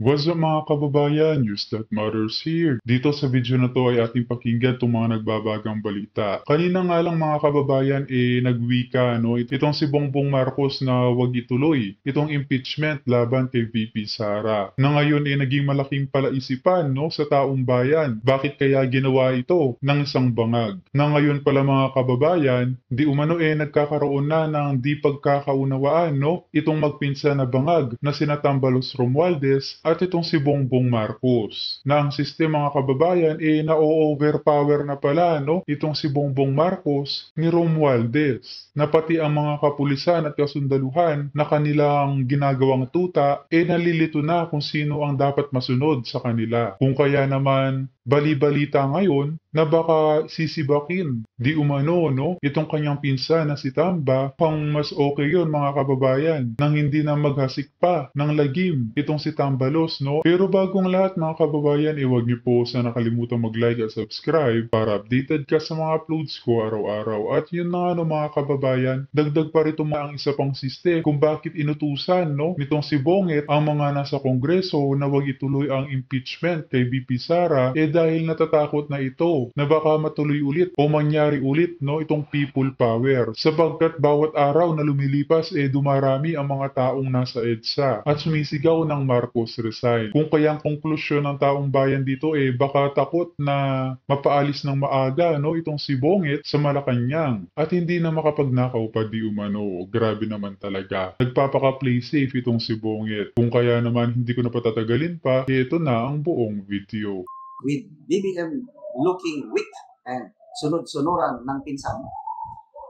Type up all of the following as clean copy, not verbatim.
What's up mga kababayan? News that matters here. Dito sa video na to ay ating pakinggan itong mga nagbabagang balita. Kanina nga lang mga kababayan nagwika no, itong si Bongbong Marcos na wag ituloy itong impeachment laban kay VP Sara. Na ngayon naging malaking palaisipan no, sa taong bayan. Bakit kaya ginawa ito ng isang bangag? Na ngayon pala mga kababayan, di umano nagkakaroon na ng di pagkakaunawaan no, itong magpinsan na bangag na sina Tambalos Romualdez at itong si Bongbong Marcos. Na ang sistema mga kababayan na-overpower na pala no, itong si Bongbong Marcos ni Romualdez. Na pati ang mga kapulisan at kasundaluhan na kanilang ginagawang tuta nalilito na kung sino ang dapat masunod sa kanila. Kung kaya naman bali-balita ngayon na baka sisibakin di umano no itong kanyang pinsan na si Tamba pang mas okay yon mga kababayan nang hindi na maghasik pa ng lagim itong si Tambalos no. Pero bagong lahat mga kababayan huwag niyo po sana nakalimutan mag-like at subscribe para updated ka sa mga uploads ko araw-araw. At yun na nga no mga kababayan, dagdag pa rito ang isa pang siste kung bakit inutusan no nitong si Bonget ang mga nasa kongreso na wag ituloy ang impeachment kay VP Sara dahil natatakot na ito na baka matuloy ulit o mangyari ulit no itong people power sapagkat bawat araw na lumilipas dumarami ang mga taong nasa EDSA at sumisigaw ng Marcos resign. Kung kaya ang konklusyon ng taong bayan dito baka takot na mapaalis ng maaga no itong si Bonget sa Malacanang at hindi na makapagnakaw pa di umano. Grabe naman talaga. Nagpapaka-play safe itong si Bonget. Kung kaya naman hindi ko na patatagalin pa, ito na ang buong video. With BBM looking weak and sunod-sunuran ng pinsan,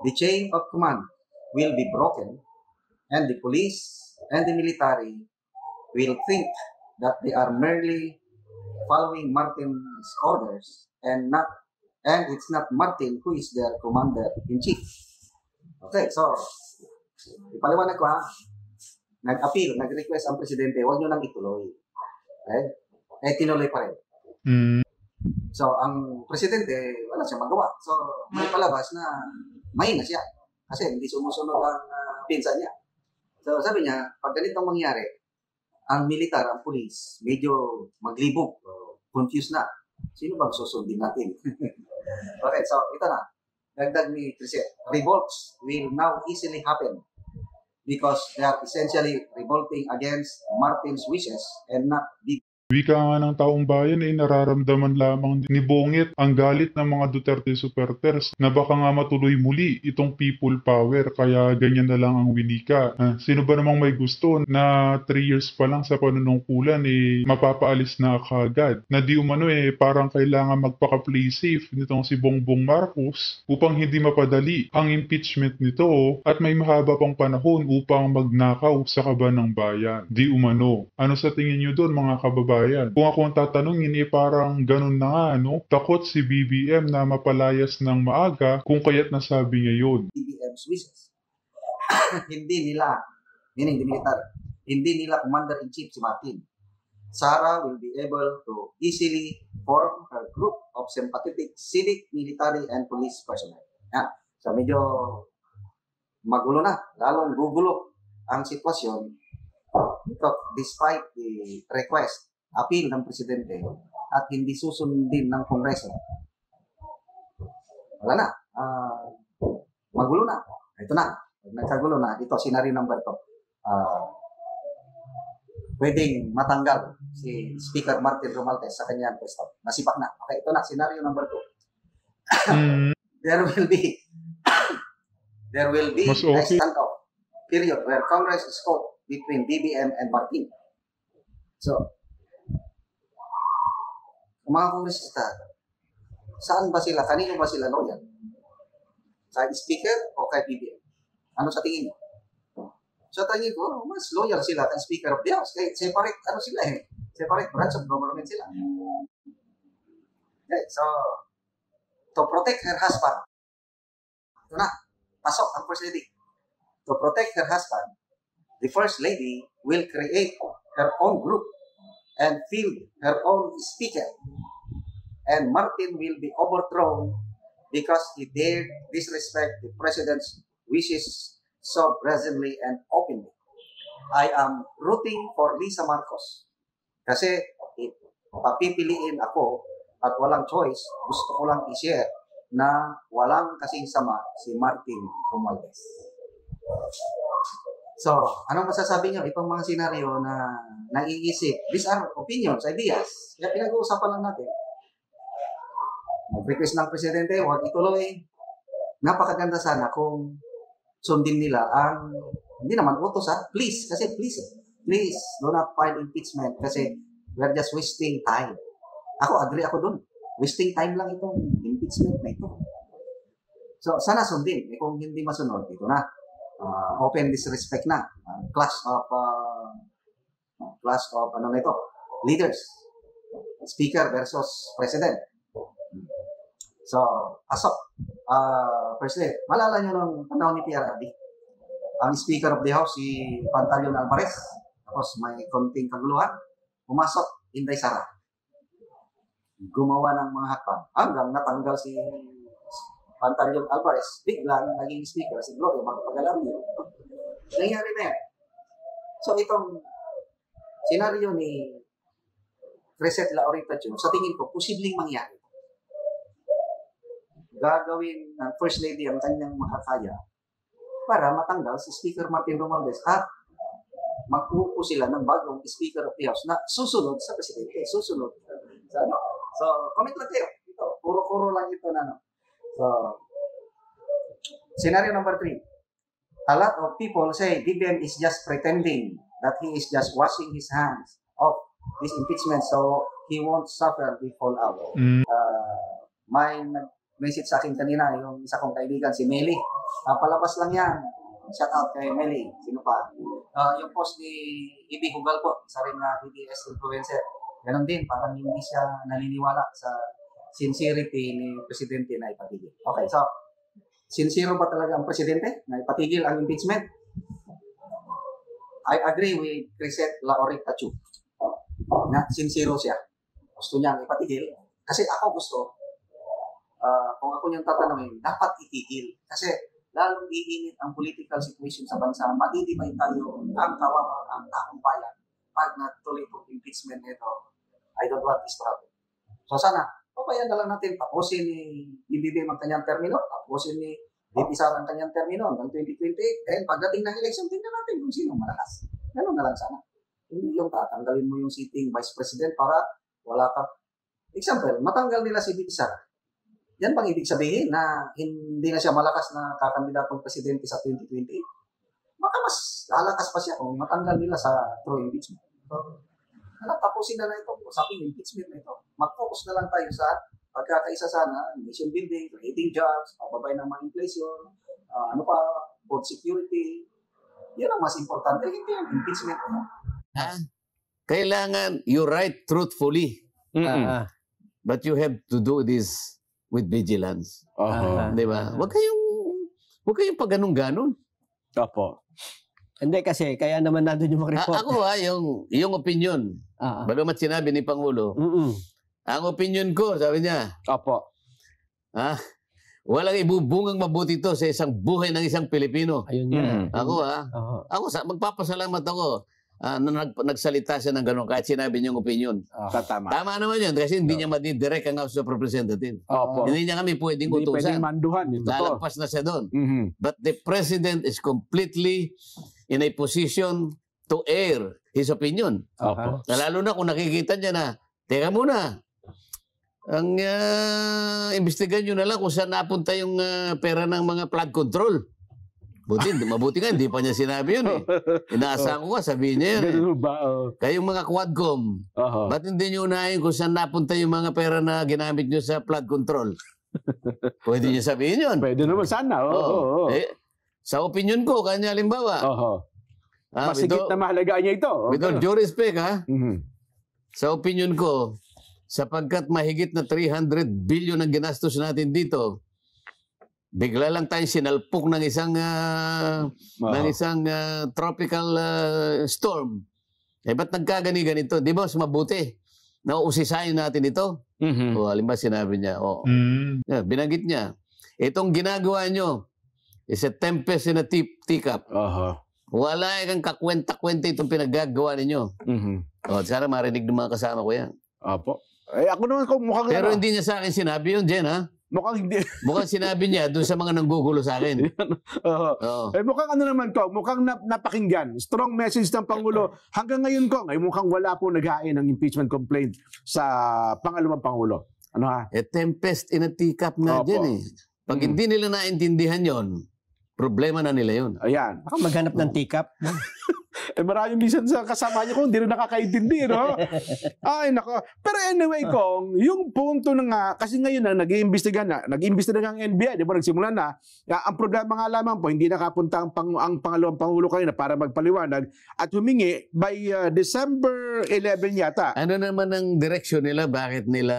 the chain of command will be broken and the police and the military will think that they are merely following Martin's orders and it's not Martin who is their commander-in-chief. Okay, so ipaliwanag ko ha, nag-appeal, nag-request ang presidente, huwag nyo nang ituloy. Okay? Tinuloy pa rin. So, ang presidente, wala siyang magawa. So, may palabas na mahina siya. Kasi hindi sumusunod ang pinsan niya. So, sabi niya, pag ganitong mangyari, ang militar, ang pulis, medyo maglibog, confused na. Sino bang susundin natin? Okay, so ito na. Dagdag ni Trisette, revolts will now easily happen because they are essentially revolting against Martin's wishes and not the Wika nga ng taong bayan nararamdaman lamang ni Bonget ang galit ng mga Duterte supporters na baka nga matuloy muli itong people power kaya ganyan na lang ang winika. Sino ba namang may gusto na 3 years pa lang sa panunungkulan mapapaalis na kagad? Na di umano parang kailangan magpaka-play safe nitong si Bongbong Marcos upang hindi mapadali ang impeachment nito at may mahaba pang panahon upang magnakaw sa kaban ng bayan. Di umano. Ano sa tingin nyo doon mga kababayan? Kung ako ang tatanungin parang ganun na nga no? Takot si BBM na mapalayas ng maaga kung kaya't nasabi niya yun. BBM's wishes. Hindi nila, meaning the military, hindi nila commander-in-chief si Martin. Sara will be able to easily form her group of sympathetic civic, military, and police personnel. Yan. So medyo magulo na, lalong gugulo ang sitwasyon ito despite the request, appeal ng presidente at hindi susundin ng kongreso. Wala na. Magulo na. Ito na. Nagkagulo na. Ito, scenario number 2. Pwedeng matanggal si Speaker Martin Romualdez sa kanyang pwesto. Nasipak na. Okay, ito na. Scenario number 2. There will be a standoff period where Congress is caught between BBM and Martin. So, mga kongresista, saan ba sila? Kanino ba sila loyal? Sa speaker o kay BBM? Ano sa tingin niyo? Sa tingin ko, mas loyal sila kay Speaker of the House. Kaya separate, separate branch of government sila. Okay, so, to protect her husband, ito na, pasok ang First Lady. To protect her husband, the First Lady will create her own group and field her own speaker. And Martin will be overthrown because he dared disrespect the President's wishes so brazenly and openly. I am rooting for Lisa Marcos. Kasi papipiliin ako at walang choice, gusto ko lang i-share na walang kasing sama si Martin Romualdez. So, anong masasabi niyo itong mga senaryo na naiisip? These are opinions, ideas. Kaya pinag-uusapan lang natin. Nag-request ng presidente, huwag ituloy. Napakaganda sana kung sundin nila ang, hindi naman utos please, kasi please do not file impeachment kasi we're just wasting time. Ako, agree ako dun. Wasting time lang itong impeachment na ito. So, sana sundin. Kung hindi masunod, ito na. Open disrespect na. Clash of leaders. Speaker versus President. So, asok. Firstly, malala nyo nung panahon ni PRRD. Ang Speaker of the House, si Pantaleon Alvarez. Tapos may konting kaguluhan. Pumasok, Inday Sara. Gumawa ng mga hakbang. Hanggang natanggal si Pantaleon Alvarez. Biglang naging speaker si Gloria Macapagal-Arroyo. Nangyari na yan. So itong senaryo ni Crescent Laurita Jr., sa tingin ko, posibleng mangyari. Gagawin ng First Lady ang kanyang makakaya para matanggal si Speaker Martin Romualdez at mag-uupo sila ng bagong Speaker of the House na susunod sa Presidente. Susunod. So, comment lang kayo. Ito, puro-puro lang ito na. So, scenario number 3. A lot of people say BBM is just pretending that he is just washing his hands of this impeachment so he won't suffer the fallout. May nag-message sa akin kanina, yung isa kong kaibigan, si Meli. Palabas lang yan. Shout out kay Meli. Sino pa? Yung post ni Ibi Hugal po, isa rin na BDS influencer. Ganon din, parang hindi siya naniniwala sa sincerity ni Presidente na ipatigil. Okay, so, sincere ba talaga ang Presidente na ipatigil ang impeachment? I agree with Crescent Laurita Jr. Na sincere siya. Gusto niyang ipatigil. Kasi ako gusto, kung ako niyang tatanungin, dapat itigil. Kasi lalong iinit ang political situation sa bansa. Matitibay tayo ang kawawa, ang taong bayan. Pag natuloy itong impeachment nito, I don't want this problem. So sana, papayan na lang natin, tapusin ni BBM ang kanyang termino, tapusin ni VP Sara ang kanyang termino hanggang 2028, and pagdating ng election, tingnan natin kung sino malakas. Ganun na lang sana. Hindi yung tatanggalin mo yung sitting Vice President para wala ka. Example, matanggal nila si VP Sara. Yan bang ibig sabihin na hindi na siya malakas na kakandidatong presidente sa 2028? Baka mas lalakas pa siya kung matanggal nila sa true impeachment. So, tapusin na ito, usapin impeachment na ito. Mag-focus na lang tayo sa pagkakaisa sana, nation building, creating jobs, pababay ng mga inflation, food security. Yan ang mas importante. Hindi yung impeachment. Kailangan you write truthfully. But you have to do this with vigilance. Di ba? Huwag kayong pag ganun-ganon. Opo. Hindi kasi, kaya naman nandun yung mga report. Ako yung opinion. Bagamat sinabi ni Pangulo, ang opinion ko, sabi niya, Opo. walang ibubungang mabuti to sa isang buhay ng isang Pilipino. Ayun yan. Ako, magpapasalamat ako na nagsalita siya ng gano'n kahit sinabi niyang opinion. Tama. Tama naman yun kasi hindi niya madidirect ang House of Representatives. Opo. Hindi niya kami pwedeng Hindi utusan. pwedeng manduhan. Lalagpas na siya doon. But the President is completely in a position to air his opinion. Opo. Lalo na kung nakikita niya na, teka muna, ang imbestigan nyo na lang kung saan napunta yung pera ng mga flood control. Mabuti nga, hindi pa niya sinabi yun eh. Inaasahan ko nga, sabihin niya yun eh. Ganun ba? Kayong mga Quadcom, ba't hindi nyo unahin kung saan napunta yung mga pera na ginamit nyo sa flood control? Pwede niya sabihin yun. Pwede naman sana. Sa opinion ko, kanya halimbawa. Masigit na mahalagaan niya ito. With all due respect, sa opinion ko, sapagkat mahigit na 300 billion ang ginastos natin dito, bigla lang tayong sinalpok ng isang tropical storm. Ba't nagkagani-ganito? Di ba mas mabuti na usisayin natin ito? Halimbawa sinabi niya, binanggit niya, itong ginagawa nyo is a tempest in a teacup. Wala kang kakwenta-kwenta itong pinaggagawa ninyo. O, sana marinig ng mga kasama ko yan. Opo. Eh, ako naman kung mukhang Pero hindi niya sa akin sinabi yun, Jen, ha? mukhang hindi. Mukhang sinabi niya doon sa mga nanggugulo sa akin. Oo. Oo. Eh, mukhang ano naman ko, mukhang napakinggan. Strong message ng Pangulo. Hanggang ngayon ko, mukhang wala po nag-hain ng impeachment complaint sa pangalawang Pangulo. Ano ha? Eh, tempest in a teacup nga Opo. dyan eh. Pag hindi nila naintindihan yon, problema na nila yun. Ayan. Baka maghanap ng teacup. Eh, maraming minsan sa kasama niyo kung hindi rin nakakaintindi, no? Ay, nako. Pero anyway, Kong, yung punto na nga, kasi ngayon na nag-iimbestiga ang NBI, di ba, nagsimula na. Ang problema nga lamang po, hindi nakapunta ang pangalawang Pangulo kayo na para magpaliwanag at humingi by December 11 yata. Ano naman ang direksyon nila? Bakit nila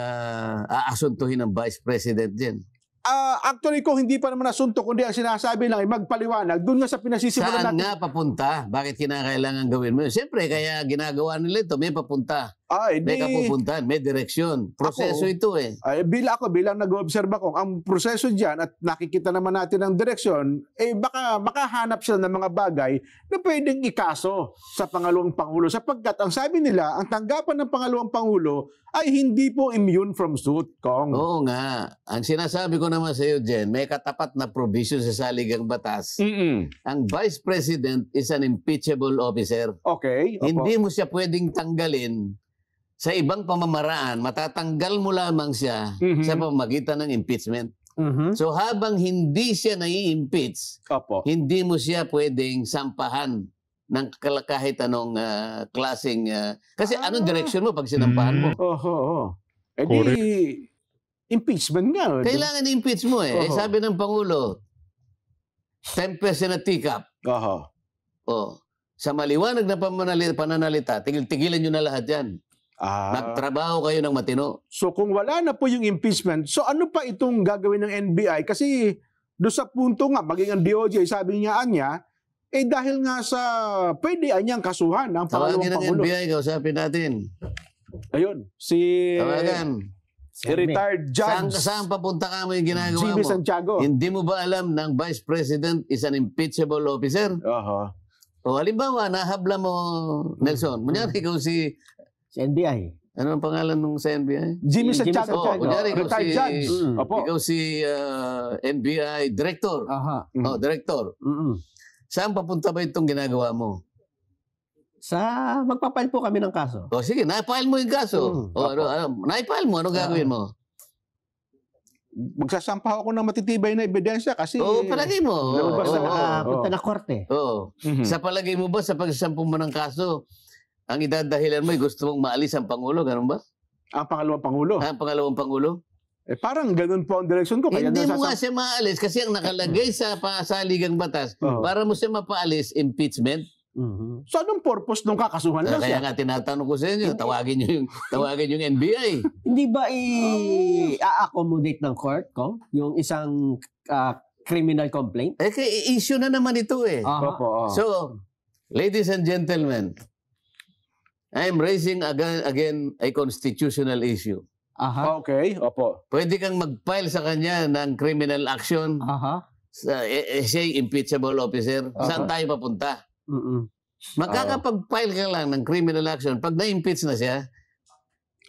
aasuntuhin ng Vice President din? Actually, kung hindi pa naman nasunto, kundi ang sinasabi lang ay magpaliwanag, doon nga sa pinasisimulan Saan natin. nga papunta? Bakit kinakailangan gawin mo yun? Siyempre, kaya ginagawa nila ito, may papunta. May kapupuntahan, may direksyon. Proseso ito eh. Bilang nag-observe ako, ang proseso dyan at nakikita naman natin ang direksyon, eh baka makahanap sila ng mga bagay na pwedeng ikaso sa pangalawang Pangulo. Sapagkat ang sabi nila, ang tanggapan ng pangalawang Pangulo ay hindi po immune from suit, Kong. Oo nga. Ang sinasabi ko naman sa iyo, Jen, may katapat na provision sa saligang batas. Ang Vice President is an impeachable officer. Okay. Opo. Hindi mo siya pwedeng tanggalin sa ibang pamamaraan. Matatanggal mo lamang siya sa pamamagitan ng impeachment. So habang hindi siya nai-impeach, Opo. hindi mo siya pwedeng sampahan ng kahit anong klaseng... kasi anong direksyon mo pag sinampahan mo? Eh di, impeachment nga. Kailangan i-impeach mo eh. Eh, Oho. sabi ng Pangulo, tempest in a teacup. Oho. Oh, sa maliwanag na pananalita, tigilan nyo na lahat yan. Magtrabaho kayo ng matino. So kung wala na po yung impeachment, so ano pa itong gagawin ng NBI? Kasi doon sa punto nga, maging ang DOJ, sabi niya, eh dahil nga sa pwede niyang kasuhan ang pangalawang Tawagin ng Pangulo. NBI, kausapin natin. Ayun, si Tawagan. retired judge Saan papunta ka mo yung ginagawa Jimmy mo? Santiago. Hindi mo ba alam ng Vice President is an impeachable officer? Oho. O halimbawa, nahabla mo, Nelson. Kunyari ikaw si... NBI. Ano ang pangalan nung sa NBI? Jimmy Jimmy Santiago. Santiago. Kunyari ikaw Retired si... judge. Opo. Ikaw si NBI Director. Aha. Oh, Director. Saan papunta ba itong ginagawa mo? Sa magpapail po kami ng kaso. O sige, na-file mo yung kaso. O na-file mo, ano gagawin mo? Magsasampa ako ng matitibay na ebidensya kasi... Oo, palagay mo. Lumabas Basta na- nakapunta na korte. Oo. Sa palagay mo ba, sa pagsasampu mo ng kaso, ang idadahilan mo ay gusto mong maalis ang Pangulo, ganun ba? Ang pangalawang Pangulo. Ang pangalawang Pangulo? Eh parang ganun po ang direksyon ko. Kaya Hindi mo nga nasasam- siya maalis kasi ang nakalagay sa pasaligang batas, Oo. para mo siya mapaalis, impeachment. So anong purpose nung kakasuhan lang Kaya siya? nga tinatanong ko sa inyo, tawagin yung NBI. Hindi ba i-accommodate ng court ko yung isang criminal complaint? Eh, issue na naman ito eh. Aha. Opo. So, ladies and gentlemen, I'm raising again a constitutional issue. Aha. Okay. Opo. Pwede kang mag-file sa kanya ng criminal action Aha. sa siya impeachable officer. Saan tayo papunta? Magkakapag-file ka lang ng criminal action pag na-impeach na siya.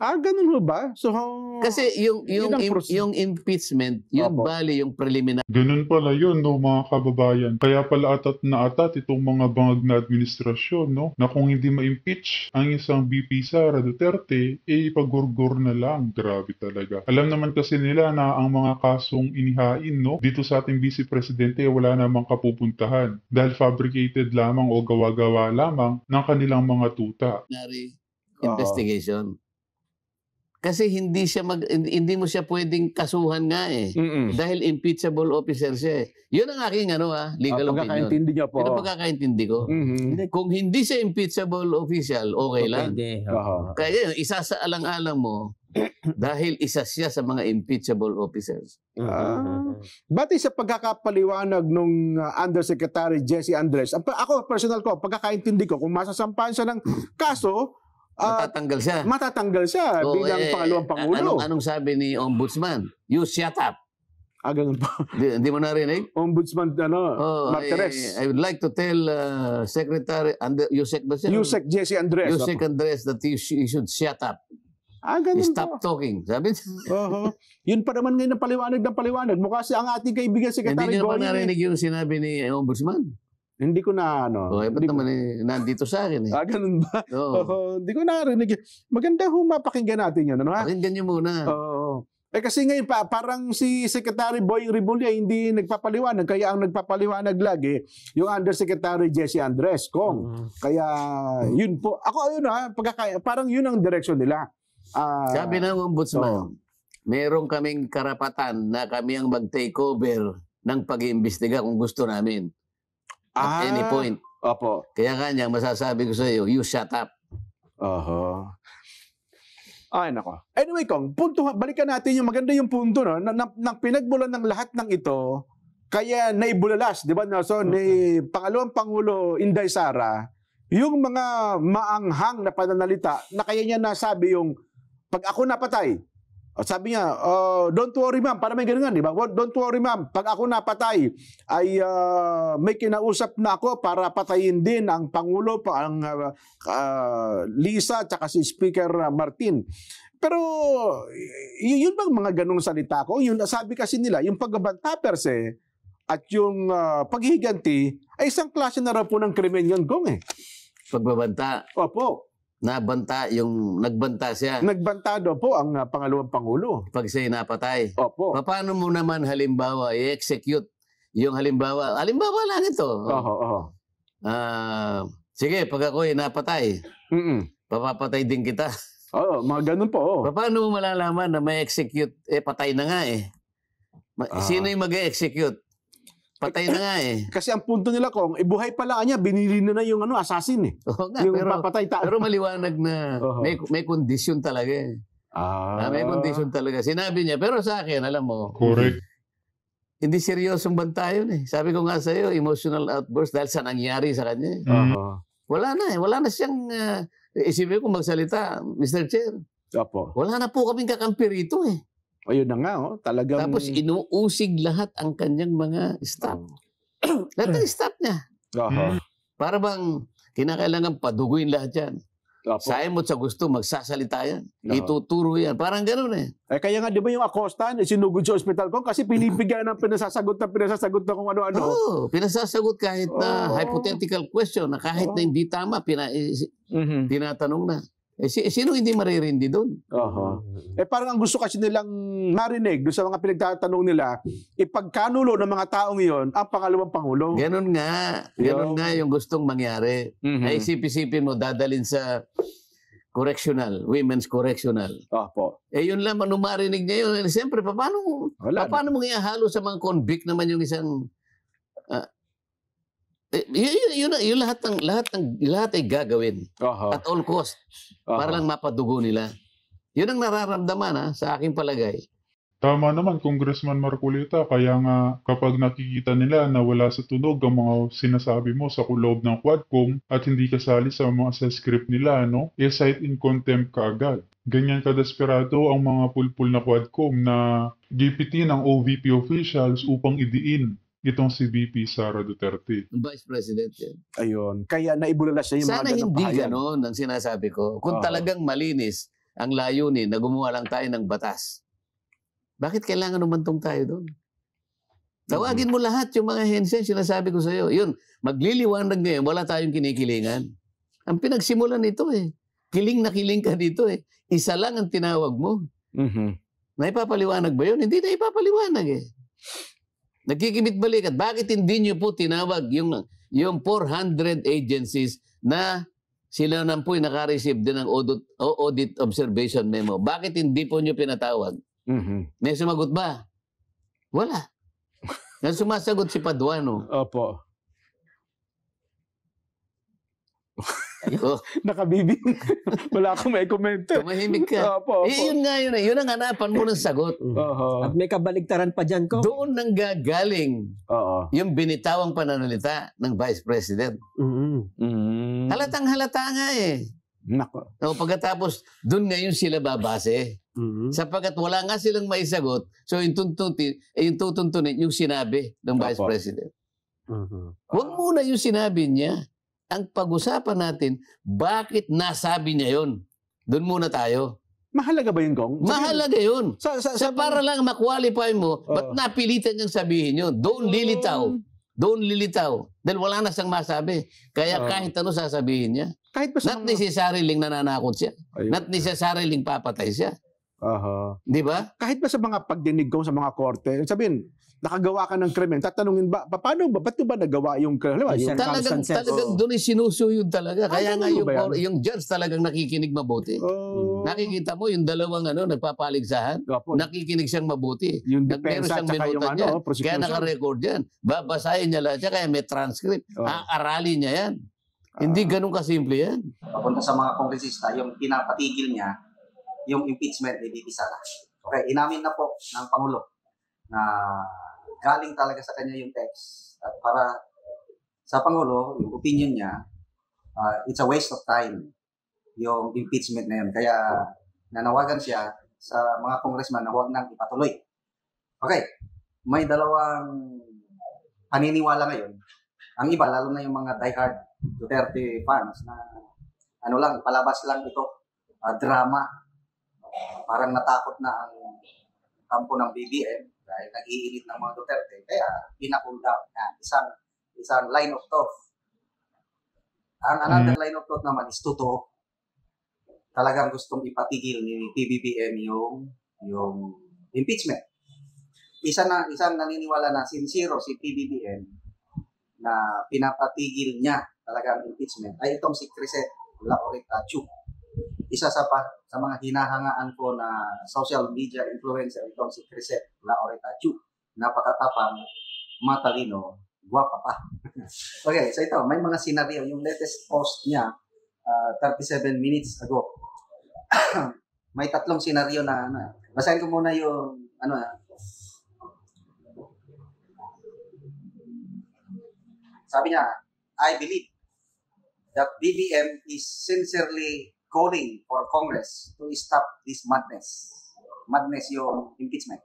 Ganun ho ba? So, Kasi yung Yun ang yung impeachment, yun Opo. bali yung preliminary. Ganun pala yun, no, mga kababayan. Kaya pala atat na atat itong mga bangag na administrasyon, no, na kung hindi ma-impeach ang isang VP Sara Duterte, ipagurgur na lang. Grabe talaga. Alam naman kasi nila na ang mga kasong inihain, no, dito sa ating Vice Presidente, wala namang kapupuntahan. Dahil fabricated lamang o gawa-gawa lamang ng kanilang mga tuta. Investigation. Kasi hindi mo siya pwedeng kasuhan nga eh. Dahil impeachable officer siya eh. Yun ang aking legal opinion. pagkakaintindi niyo po. Yun ang pagkakaintindi ko. Kung hindi siya impeachable official, okay lang. Pwede. Aha. Kaya yun, isa sa alang-alang mo, dahil isa siya sa mga impeachable officers. Batay sa pagkakapaliwanag nung Undersecretary Jesse Andres, ako personal ko, pagkakaintindi ko, kung masasampahan siya ng kaso, Matatanggal siya. matatanggal siya Oo, bilang pangalawang Pangulo. Anong sabi ni Ombudsman? You shut up. Ganun po. Hindi mo narinig? Ombudsman, Martires. I would like to tell Secretary, Yusek ba siya? Yusek Jesse Andres. Yusek Andres that he should shut up. Ganun Stop po. talking. Sabi niya. Yun pa naman ngayon ng paliwanag. Mukha si ang ating kaibigan, Hindi Secretary niya pa Goy. narinig yung sinabi ni Ombudsman. Hindi ko na, Ba't naman nandito sa akin eh? ganun ba? Oo. Hindi ko narinig. Maganda mapakinggan natin yun. Ano, ha? Pakinggan niyo muna. Oo. Kasi ngayon parang si Secretary Boy Rimulya hindi nagpapaliwanag. Kaya ang nagpapaliwanag lagi, yung Undersecretary Jesse Andres, Kong. Kaya yun po. Ako ayun parang yun ang direksyon nila. Sabi ng Ombudsman, meron kaming karapatan na kami ang mag-take over ng pag-iimbestiga kung gusto namin. At any point. Opo. Kaya kanya, masasabi ko sa iyo, you shut up. Ay, nako. Anyway, Kong, balikan natin yung maganda yung punto, no? Nang pinagbulan ng lahat ng ito, kaya naibulalas, di ba, Nelson, ni Pangalawang Pangulo Inday Sara, yung mga maanghang na pananalita na kaya niya nasabi yung, pag ako napatay, sabi niya, don't worry ma'am, para may ganun, di ba? Don't worry ma'am, pag ako napatay, ay may kinausap na ako para patayin din ang Pangulo, ang Lisa, tsaka si Speaker Martin. Pero, yun bang mga ganung salita ko? Yun, sabi kasi nila, yung pagbabanta per se, at yung paghihiganti, ay isang klase na raw po ng krimen yun, Gong eh. Pagbabanta. Opo. Nagbanta siya. Nagbanta daw po ang Pangalawang Pangulo. Pag siya'y napatay. Opo. Paano mo naman halimbawa i-execute yung halimbawa lang ito. Sige, pag ako'y napatay, papapatay din kita. Mga ganun po. Paano mo malalaman na may execute? Patay na nga eh. Sino yung mag-execute? Patay na nga eh. Kasi ang punto nila, Kong, buhay pala niya, binili na yung assassin eh. Oo nga, yung pero, papatay tao. pero maliwanag na may kondisyon talaga eh. May kondisyon talaga. Sinabi niya, pero sa akin, alam mo, Correct. hindi seryosong banta yun eh. Sabi ko nga sa iyo, emotional outburst dahil sa nangyari sa kanya eh. Wala na siyang, isipin ko magsalita, Mr. Chair. Opo. Wala na po kaming kakampi rito eh. Ayun na nga, talagang... Tapos inuusig lahat ang kanyang mga staff. Lahat ng staff niya. Para bang kinakailangan paduguin lahat yan. Sa mo sa gusto, magsasalita yan. Ituturo yan. Parang gano'n eh. Kaya nga, di ba yung Acosta, sinugod sa ospital ko kasi pinipigyan ng pinasasagot na kung ano-ano. Oo, pinasasagot kahit na hypothetical question na kahit na hindi tama, tinatanong na. Sino hindi maririndi doon? Parang ang gusto kasi nilang marinig doon sa mga pinagtatanong nila, ipagkanulo ng mga taong iyon ang Pangalawang Pangulo. Ganun nga yung gustong mangyari. Ay isip-isipin mo, dadalin sa women's correctional. Yun lang, nung marinig niya yun, siyempre, paano mo ihahalo sa mga convict naman yung isang... Yun lahat ay gagawin at all cost para lang mapadugo nila. Yun ang nararamdaman sa aking palagay. Tama naman, Congressman Marcolita. Kaya nga, kapag nakikita nila na wala sa tunog ang mga sinasabi mo sa loob ng Quadcom at hindi kasali sa script nila, cite in contempt ka agad. Ganyan kadesperado ang mga pulpul na Quadcom na GPT ng OVP officials upang idiin itong si VP Sara Duterte. Vice President yan. Ayun. Kaya naibulalas siya yung sana mga hindi ganon ang sinasabi ko. Kung talagang malinis ang layunin na gumawa lang tayo ng batas, bakit kailangan umantong tayo doon? Tawagin mo lahat yung mga hensen, sinasabi ko sa iyo. Yun, magliliwanag ngayon, wala tayong kinikilingan. Ang pinagsimulan nito eh. Kiling na kiling ka dito eh. Isa lang ang tinawag mo. Naipapaliwanag ba yun? Hindi na ipapaliwanag eh. Nagkikimit balikat. Bakit hindi nyo po tinawag yung 400 agencies na sila na po'y naka-receive din ng audit observation memo? Bakit hindi po nyo pinatawag? May sumagot ba? Wala. Nang sumasagot si Paduano. Opo. Nakabibing. Wala akong may komento. Tumahimik ka. Opo. Yun nga yun eh. Yun ang hanapan mo ng sagot. At may kabaligtaran pa dyan ko. Doon nang gagaling yung binitawang pananalita ng Vice President. Halatang halata nga eh. Nako. O pagkatapos, doon ngayon sila babase. Mhm. Sapagkat wala nga silang maisagot, so yung tutuntunin yung sinabi ng Vice Opo. President. Mhm. Huwag muna yung sinabi niya. Ang pag-usapan natin, bakit nasabi niya yon? Doon muna tayo. Mahalaga ba yun, Kong? Mahalaga yun. Sa para lang ma-qualify mo, ba't napilitan niyang sabihin yun? Doon lilitaw. Doon lilitaw. Dahil wala na siyang masabi. Kaya kahit ano sasabihin niya. Kahit ba sa Not necessarily nananakot siya. Ayun. Not necessarily papatay siya. Aha. Di ba? Kahit ba sa mga pagdinig ko sa mga korte, sabihin, nakagawa ka ng krimen, tatanungin ba, paano ba, ba't ba nagawa yung krimen? Yung Talagang doon sinusuyod talaga. Kaya nga ganun ba yan? yung judge talagang nakikinig mabuti. Oh, Nakikita mo yung dalawang nagpapaligsahan. Opo. Nakikinig siyang mabuti. Yung Meron depensa siyang at saka yung minuta dyan. Kaya prosecution. naka-record yan. Babasahin niya lahat yan, kaya may transcript. Oh. Aaralin niya yan. Hindi ganun kasimple yan. Papunta sa mga kongresista, yung pinapatigil niya, yung impeachment ni VP Sara. Okay, inamin na po ng Pangulo na galing talaga sa kanya yung text. At para sa Pangulo, yung opinion niya, it's a waste of time yung impeachment na yun. Kaya nanawagan siya sa mga congressman na huwag nang ipatuloy. Okay, may dalawang paniniwala ngayon. Ang iba, lalo na yung mga diehard Duterte fans na palabas lang ito, drama. Parang natakot na ang kampo ng BBM dahil nag-iinit ng mga Duterte. Kaya pinapull down. Yan, isang line of thought. Ang another line of thought naman is totoo. Talagang gustong ipatigil ni PBBM yung impeachment. Isang naniniwala na sincero si PBBM na pinapatigil niya talaga ang impeachment ay itong si Crisette Laureta Chu. Isa sa mga hinahangaan ko na social media influencer itong si Crisette Laureta Chu. Napakatapang, matalino, guwapa pa. Okay, so ito, may mga senaryo. Yung latest post niya, 37 minutes ago. May tatlong senaryo na basahin ko muna yung sabi niya, I believe that BBM is sincerely calling for Congress to stop this madness. Madness yung impeachment.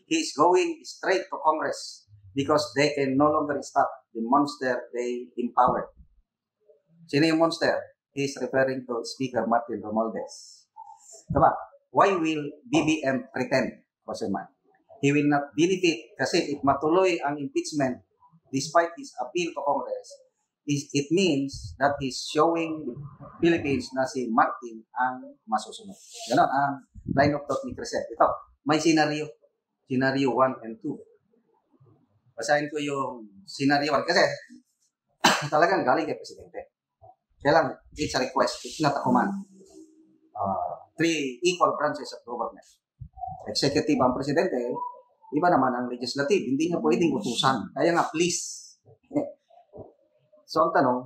He is going straight to Congress because they can no longer stop the monster they empowered. Sino yung monster? He is referring to Speaker Martin Romualdez. Diba? Why will BBM pretend? Question mark. He will not benefit kasi if matuloy ang impeachment despite his appeal to Congress, it means that he's showing Philippines na si Martin ang masusunod. Ganon ang line of thought ni Crisette. Ito, may scenario. Scenario 1 and 2. Basahin ko yung scenario 1 kasi talagang galing kay Presidente. Kaya lang, it's a request. It's not a command. Three equal branches of government. Executive ang Presidente, iba naman ang legislative. Hindi niya pwedeng utusan. Kaya nga, please. So, ang tanong,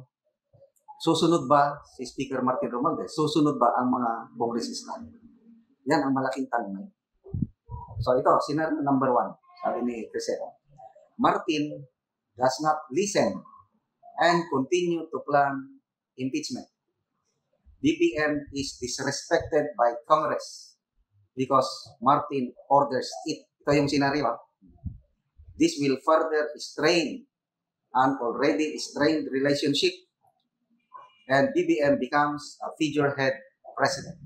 susunod ba si Speaker Martin Romualdez? Susunod ba ang mga kongresista? Yan ang malaking tanong. So, ito, scenario number 1. Sabi ni Crisette. Martin does not listen and continue to plan impeachment. BBM is disrespected by Congress because Martin orders it. Ito yung scenario. This will further strain an already strained relationship and BBM becomes a figurehead president.